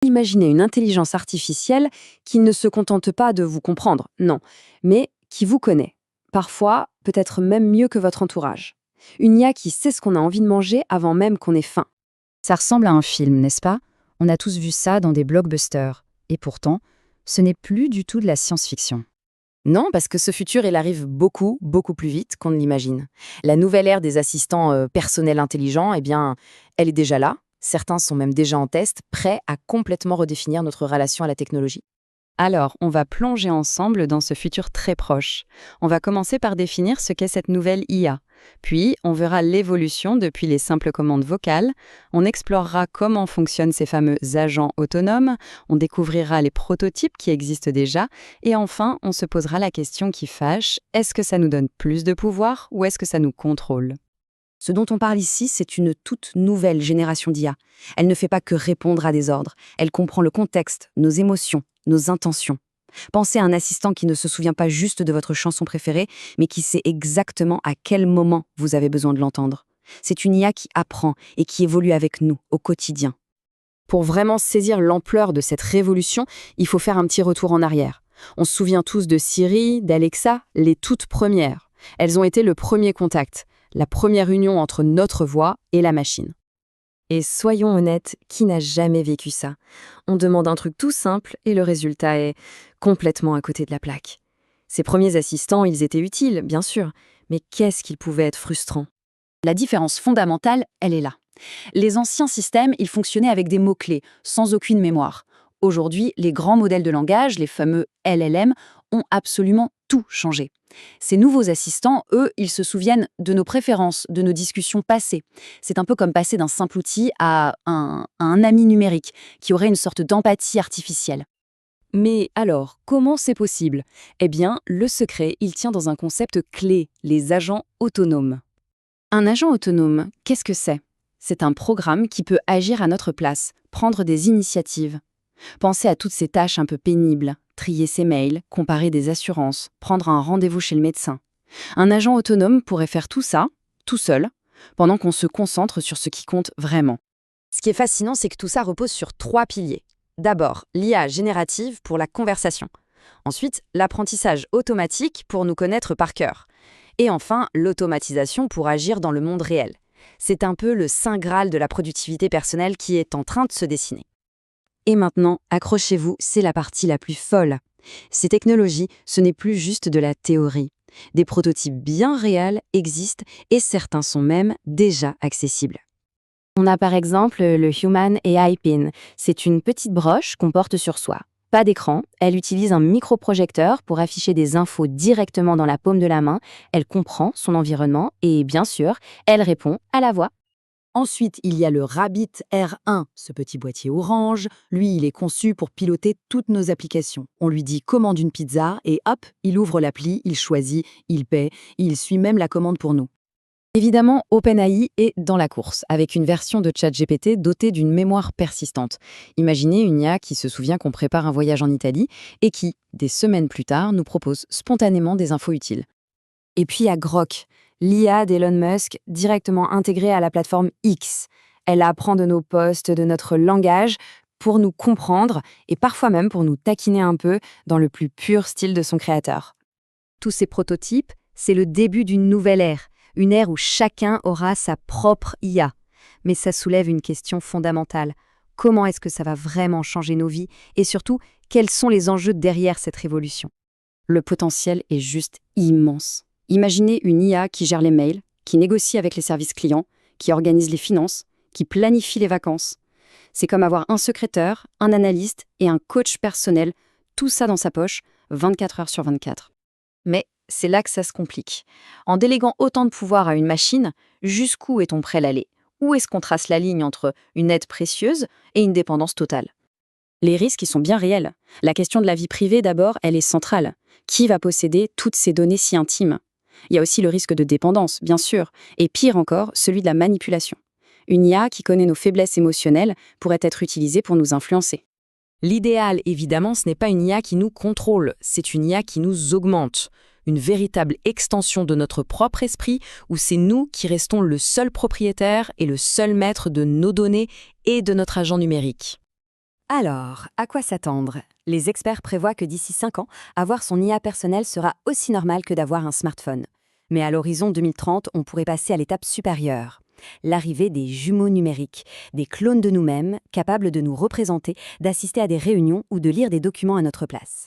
Imaginez une intelligence artificielle qui ne se contente pas de vous comprendre, non, mais qui vous connaît. Parfois, peut-être même mieux que votre entourage. Une IA qui sait ce qu'on a envie de manger avant même qu'on ait faim. Ça ressemble à un film, n'est-ce pas? On a tous vu ça dans des blockbusters. Et pourtant, ce n'est plus du tout de la science-fiction. Non, parce que ce futur, il arrive beaucoup, beaucoup plus vite qu'on ne l'imagine. La nouvelle ère des assistants personnels intelligents, eh bien, elle est déjà là. Certains sont même déjà en test, prêts à complètement redéfinir notre relation à la technologie. Alors, on va plonger ensemble dans ce futur très proche. On va commencer par définir ce qu'est cette nouvelle IA. Puis, on verra l'évolution depuis les simples commandes vocales. On explorera comment fonctionnent ces fameux agents autonomes. On découvrira les prototypes qui existent déjà. Et enfin, on se posera la question qui fâche. Est-ce que ça nous donne plus de pouvoir ou est-ce que ça nous contrôle? Ce dont on parle ici, c'est une toute nouvelle génération d'IA. Elle ne fait pas que répondre à des ordres. Elle comprend le contexte, nos émotions, nos intentions. Pensez à un assistant qui ne se souvient pas juste de votre chanson préférée, mais qui sait exactement à quel moment vous avez besoin de l'entendre. C'est une IA qui apprend et qui évolue avec nous au quotidien. Pour vraiment saisir l'ampleur de cette révolution, il faut faire un petit retour en arrière. On se souvient tous de Siri, d'Alexa, les toutes premières. Elles ont été le premier contact, la première union entre notre voix et la machine. Et soyons honnêtes, qui n'a jamais vécu ça? On demande un truc tout simple et le résultat est complètement à côté de la plaque. Ces premiers assistants, ils étaient utiles, bien sûr, mais qu'est-ce qu'ils pouvaient être frustrants? La différence fondamentale, elle est là. Les anciens systèmes, ils fonctionnaient avec des mots-clés, sans aucune mémoire. Aujourd'hui, les grands modèles de langage, les fameux LLM, ont absolument tout changé. Ces nouveaux assistants, eux, ils se souviennent de nos préférences, de nos discussions passées. C'est un peu comme passer d'un simple outil à un ami numérique, qui aurait une sorte d'empathie artificielle. Mais alors, comment c'est possible? Eh bien, le secret, il tient dans un concept clé, les agents autonomes. Un agent autonome, qu'est-ce que c'est? C'est un programme qui peut agir à notre place, prendre des initiatives. Pensez à toutes ces tâches un peu pénibles, trier ses mails, comparer des assurances, prendre un rendez-vous chez le médecin. Un agent autonome pourrait faire tout ça, tout seul, pendant qu'on se concentre sur ce qui compte vraiment. Ce qui est fascinant, c'est que tout ça repose sur 3 piliers. D'abord, l'IA générative pour la conversation. Ensuite, l'apprentissage automatique pour nous connaître par cœur. Et enfin, l'automatisation pour agir dans le monde réel. C'est un peu le saint graal de la productivité personnelle qui est en train de se dessiner. Et maintenant, accrochez-vous, c'est la partie la plus folle. Ces technologies, ce n'est plus juste de la théorie. Des prototypes bien réels existent et certains sont même déjà accessibles. On a par exemple le Human AI Pin. C'est une petite broche qu'on porte sur soi. Pas d'écran, elle utilise un microprojecteur pour afficher des infos directement dans la paume de la main. Elle comprend son environnement et, bien sûr, elle répond à la voix. Ensuite, il y a le Rabbit R1, ce petit boîtier orange. Lui, il est conçu pour piloter toutes nos applications. On lui dit « commande une pizza » et hop, il ouvre l'appli, il choisit, il paie, il suit même la commande pour nous. Évidemment, OpenAI est dans la course, avec une version de ChatGPT dotée d'une mémoire persistante. Imaginez une IA qui se souvient qu'on prépare un voyage en Italie et qui, des semaines plus tard, nous propose spontanément des infos utiles. Et puis il y a Grok, l'IA d'Elon Musk directement intégrée à la plateforme X. Elle apprend de nos posts, de notre langage, pour nous comprendre et parfois même pour nous taquiner un peu dans le plus pur style de son créateur. Tous ces prototypes, c'est le début d'une nouvelle ère, une ère où chacun aura sa propre IA. Mais ça soulève une question fondamentale. Comment est-ce que ça va vraiment changer nos vies? Et surtout, quels sont les enjeux derrière cette révolution? Le potentiel est juste immense. Imaginez une IA qui gère les mails, qui négocie avec les services clients, qui organise les finances, qui planifie les vacances. C'est comme avoir un secrétaire, un analyste et un coach personnel, tout ça dans sa poche, 24 heures sur 24. Mais c'est là que ça se complique. En déléguant autant de pouvoir à une machine, jusqu'où est-on prêt à aller? Où est-ce qu'on trace la ligne entre une aide précieuse et une dépendance totale? Les risques, ils sont bien réels. La question de la vie privée, d'abord, elle est centrale. Qui va posséder toutes ces données si intimes? Il y a aussi le risque de dépendance, bien sûr, et pire encore, celui de la manipulation. Une IA qui connaît nos faiblesses émotionnelles pourrait être utilisée pour nous influencer. L'idéal, évidemment, ce n'est pas une IA qui nous contrôle, c'est une IA qui nous augmente. Une véritable extension de notre propre esprit où c'est nous qui restons le seul propriétaire et le seul maître de nos données et de notre agent numérique. Alors, à quoi s'attendre? Les experts prévoient que d'ici 5 ans, avoir son IA personnel sera aussi normal que d'avoir un smartphone. Mais à l'horizon 2030, on pourrait passer à l'étape supérieure. L'arrivée des jumeaux numériques, des clones de nous-mêmes, capables de nous représenter, d'assister à des réunions ou de lire des documents à notre place.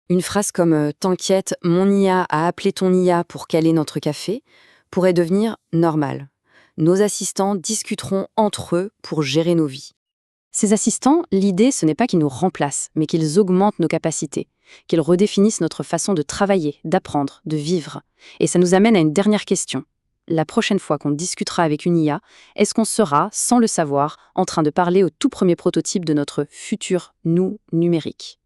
Une phrase comme T'inquiète, mon IA a appelé ton IA pour caler notre café pourrait devenir normale. Nos assistants discuteront entre eux pour gérer nos vies. Ces assistants, l'idée, ce n'est pas qu'ils nous remplacent, mais qu'ils augmentent nos capacités, qu'ils redéfinissent notre façon de travailler, d'apprendre, de vivre. Et ça nous amène à une dernière question. La prochaine fois qu'on discutera avec une IA, est-ce qu'on sera, sans le savoir, en train de parler au tout premier prototype de notre futur nous numérique ?